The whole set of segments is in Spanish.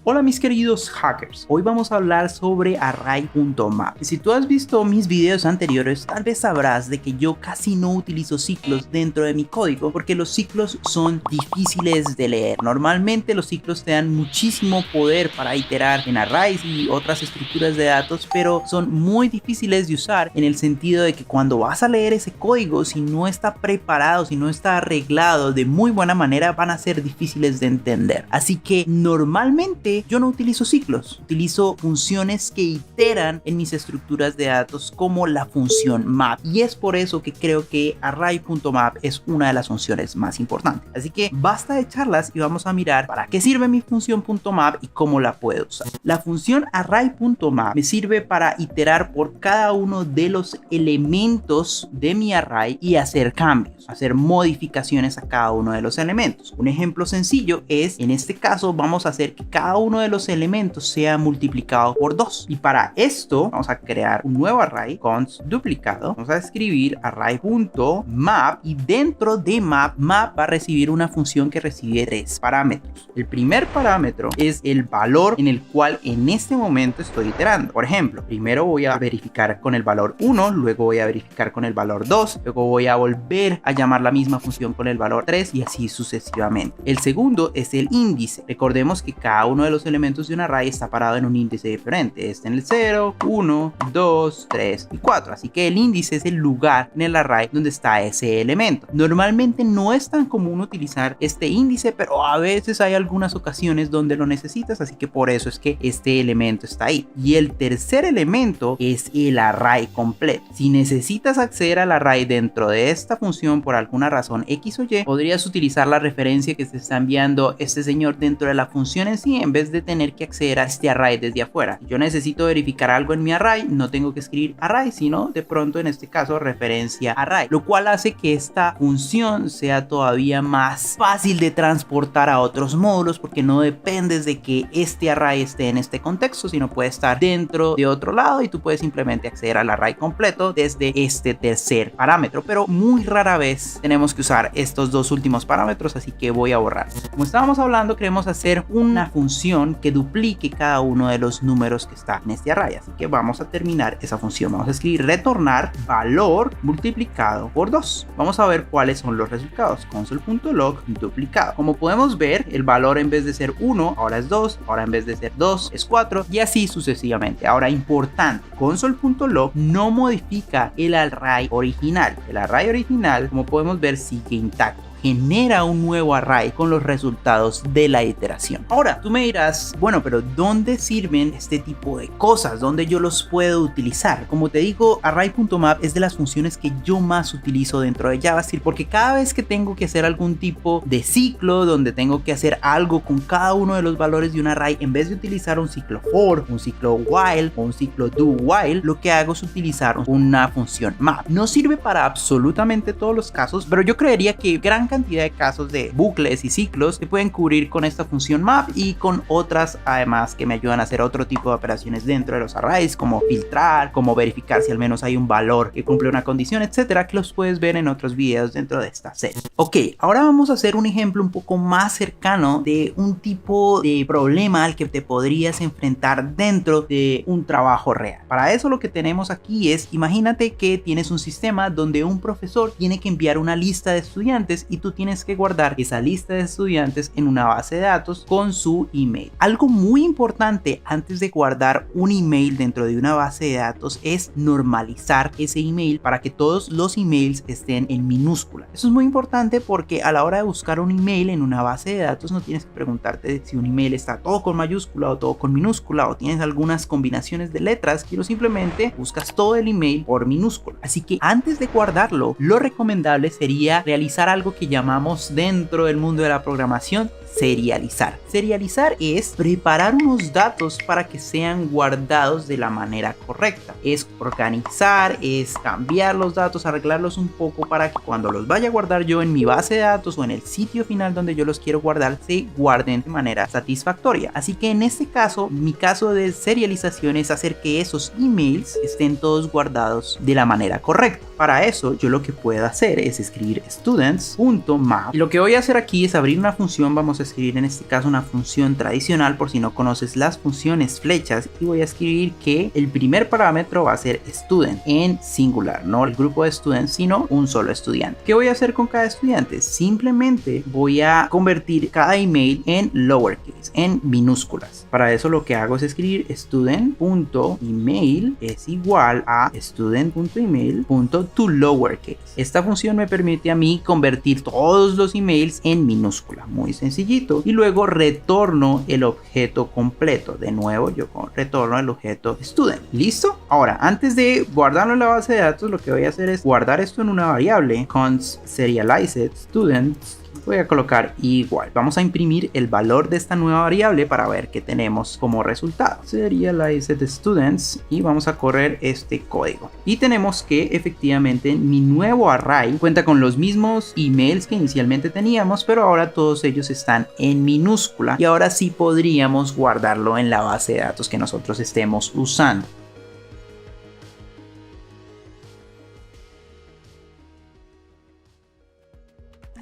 Hola mis queridos hackers, hoy vamos a hablar sobre array.map. Si tú has visto mis videos anteriores, tal vez sabrás de que yo casi no utilizo ciclos dentro de mi código porque los ciclos son difíciles de leer. Normalmente los ciclos te dan muchísimo poder para iterar en arrays y otras estructuras de datos, pero son muy difíciles de usar en el sentido de que cuando vas a leer ese código, si no está preparado, si no está arreglado de muy buena manera, van a ser difíciles de entender. Así que normalmente yo no utilizo ciclos, utilizo funciones que iteran en mis estructuras de datos como la función map, y es por eso que creo que array.map es una de las funciones más importantes. Así que basta de charlas y vamos a mirar para qué sirve mi función .map y cómo la puedo usar. La función array.map me sirve para iterar por cada uno de los elementos de mi array y hacer cambios, hacer modificaciones a cada uno de los elementos. Un ejemplo sencillo es, en este caso vamos a hacer que cada uno de los elementos sea multiplicado por 2, y para esto vamos a crear un nuevo array const duplicado. Vamos a escribir array.map y dentro de map va a recibir una función que recibe 3 parámetros. El primer parámetro es el valor en el cual en este momento estoy iterando. Por ejemplo, primero voy a verificar con el valor 1, luego voy a verificar con el valor 2, luego voy a volver a llamar la misma función con el valor 3 y así sucesivamente. El segundo es el índice. Recordemos que cada uno de los elementos de un array está parado en un índice diferente. Está en el 0, 1, 2, 3 y 4. Así que el índice es el lugar en el array donde está ese elemento. Normalmente no es tan común utilizar este índice, pero a veces hay algunas ocasiones donde lo necesitas, así que por eso es que este elemento está ahí. Y el tercer elemento es el array completo. Si necesitas acceder al array dentro de esta función por alguna razón X o Y, podrías utilizar la referencia que se está enviando este señor dentro de la función en sí, en vez de tener que acceder a este array desde afuera. Si yo necesito verificar algo en mi array, no tengo que escribir array, sino de pronto en este caso referencia array, lo cual hace que esta función sea todavía más fácil de transportar a otros módulos, porque no dependes de que este array esté en este contexto, sino puede estar dentro de otro lado y tú puedes simplemente acceder al array completo desde este tercer parámetro, pero muy rara vez tenemos que usar estos dos últimos parámetros, así que voy a borrar. Como estábamos hablando, queremos hacer una función que duplique cada uno de los números que está en este array, así que vamos a terminar esa función. Vamos a escribir retornar valor multiplicado por 2. Vamos a ver cuáles son los resultados. Console.log duplicado. Como podemos ver, el valor en vez de ser 1 ahora es 2, ahora en vez de ser 2 es 4 y así sucesivamente. Ahora, importante, console.log no modifica el array original. El array original, como podemos ver, sigue intacto. Genera un nuevo array con los resultados de la iteración. Ahora, tú me dirás, bueno, pero ¿dónde sirven este tipo de cosas? ¿Dónde yo los puedo utilizar? Como te digo, array.map es de las funciones que yo más utilizo dentro de JavaScript, porque cada vez que tengo que hacer algún tipo de ciclo, donde tengo que hacer algo con cada uno de los valores de un array, en vez de utilizar un ciclo for, un ciclo while o un ciclo do while, lo que hago es utilizar una función map. No sirve para absolutamente todos los casos, pero yo creería que gran cantidad de casos de bucles y ciclos se pueden cubrir con esta función map y con otras además que me ayudan a hacer otro tipo de operaciones dentro de los arrays, como filtrar, como verificar si al menos hay un valor que cumple una condición, etcétera, que los puedes ver en otros videos dentro de esta serie. Ok, ahora vamos a hacer un ejemplo un poco más cercano de un tipo de problema al que te podrías enfrentar dentro de un trabajo real. Para eso lo que tenemos aquí es, imagínate que tienes un sistema donde un profesor tiene que enviar una lista de estudiantes y tú tienes que guardar esa lista de estudiantes en una base de datos con su email. Algo muy importante antes de guardar un email dentro de una base de datos es normalizar ese email para que todos los emails estén en minúscula. Eso es muy importante porque a la hora de buscar un email en una base de datos no tienes que preguntarte si un email está todo con mayúscula o todo con minúscula o tienes algunas combinaciones de letras, sino simplemente buscas todo el email por minúscula. Así que antes de guardarlo, lo recomendable sería realizar algo que llamamos dentro del mundo de la programación serializar. Serializar es preparar unos datos para que sean guardados de la manera correcta. Es organizar, es cambiar los datos, arreglarlos un poco para que cuando los vaya a guardar yo en mi base de datos o en el sitio final donde yo los quiero guardar, se guarden de manera satisfactoria. Así que en este caso, mi caso de serialización es hacer que esos emails estén todos guardados de la manera correcta. Para eso, yo lo que puedo hacer es escribir students.map y lo que voy a hacer aquí es abrir una función, vamos a escribir en este caso una función tradicional por si no conoces las funciones flechas, y voy a escribir que el primer parámetro va a ser student en singular, no el grupo de students, sino un solo estudiante. ¿Qué voy a hacer con cada estudiante? Simplemente voy a convertir cada email en lowercase, en minúsculas. Para eso lo que hago es escribir student.email es igual a student.email.toLowercase. Esta función me permite a mí convertir todos los emails en minúscula, muy sencillito, y luego retorno el objeto completo. De nuevo yo retorno el objeto student. ¿Listo? Ahora, antes de guardarlo en la base de datos, lo que voy a hacer es guardar esto en una variable const serialized students. Voy a colocar igual. Vamos a imprimir el valor de esta nueva variable para ver qué tenemos como resultado. Serialized students, y vamos a correr este código. Y tenemos que efectivamente mi nuevo array cuenta con los mismos emails que inicialmente teníamos, pero ahora todos ellos están en minúscula, y ahora sí podríamos guardarlo en la base de datos que nosotros estemos usando.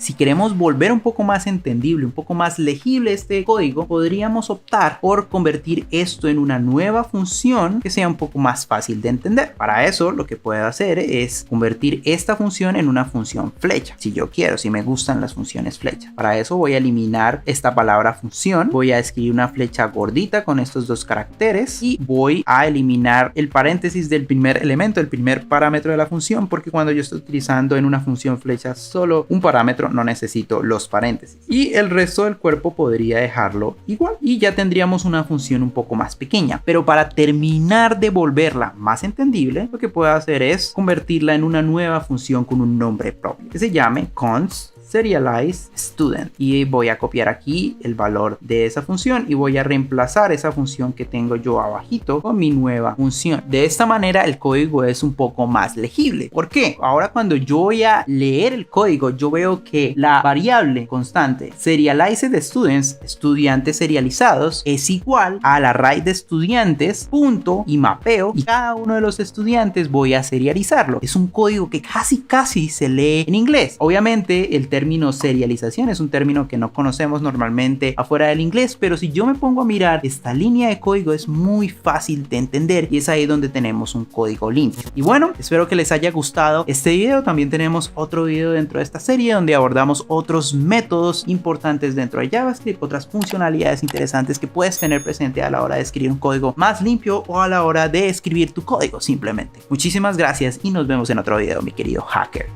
Si queremos volver un poco más entendible, un poco más legible este código, podríamos optar por convertir esto en una nueva función que sea un poco más fácil de entender. Para eso lo que puedo hacer es convertir esta función en una función flecha, si yo quiero, si me gustan las funciones flecha. Para eso voy a eliminar esta palabra función, voy a escribir una flecha gordita con estos dos caracteres y voy a eliminar el paréntesis del primer elemento, el primer parámetro de la función, porque cuando yo estoy utilizando en una función flecha solo un parámetro, no necesito los paréntesis, y el resto del cuerpo podría dejarlo igual y ya tendríamos una función un poco más pequeña. Pero para terminar de volverla más entendible, lo que puedo hacer es convertirla en una nueva función con un nombre propio que se llame const serialize student, y voy a copiar aquí el valor de esa función y voy a reemplazar esa función que tengo yo abajito con mi nueva función. De esta manera el código es un poco más legible. ¿Por qué? Ahora cuando yo voy a leer el código, yo veo que la variable constante serialized students, estudiantes serializados, es igual al array de estudiantes punto y mapeo, y cada uno de los estudiantes voy a serializarlo. Es un código que casi se lee en inglés. Obviamente el término serialización es un término que no conocemos normalmente afuera del inglés, pero si yo me pongo a mirar esta línea de código es muy fácil de entender, y es ahí donde tenemos un código limpio. Y bueno, espero que les haya gustado este video. También tenemos otro video dentro de esta serie donde abordamos otros métodos importantes dentro de JavaScript, otras funcionalidades interesantes que puedes tener presente a la hora de escribir un código más limpio o a la hora de escribir tu código simplemente. Muchísimas gracias y nos vemos en otro video, mi querido hacker.